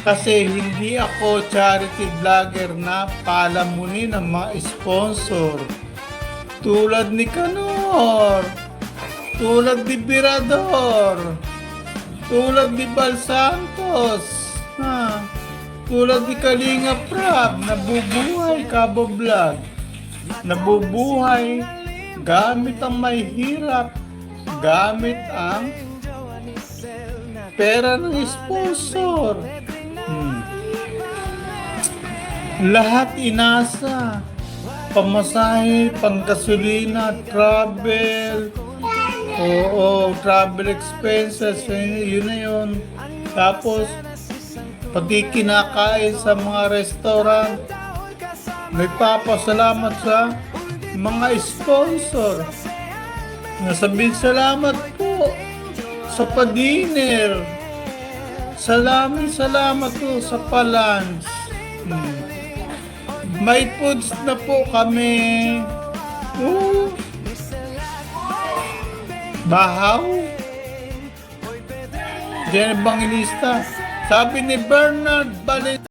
Kasi hindi ako charity vlogger na palamunin ng mga sponsor. Tulad ni Kanor, tulad ni Birador, tulad ni Bal Santos, tulad ni Kalinga Prab, nabubuhay kaboblog, nabubuhay gamit ang may hirap, gamit ang pera ng sponsor. Lahat inasa. Pamasahe, panggasolina, travel, travel expenses, yun na yun. Tapos, pati kinakain sa mga restaurant, nagpapasalamat sa mga sponsor. Nasabihin salamat po sa pa-dinner. Salamat po sa pa-lunch. May foods na po kami. Bahaw. Diyan ang Evangelista. Sabi ni Bernard Valenzuela.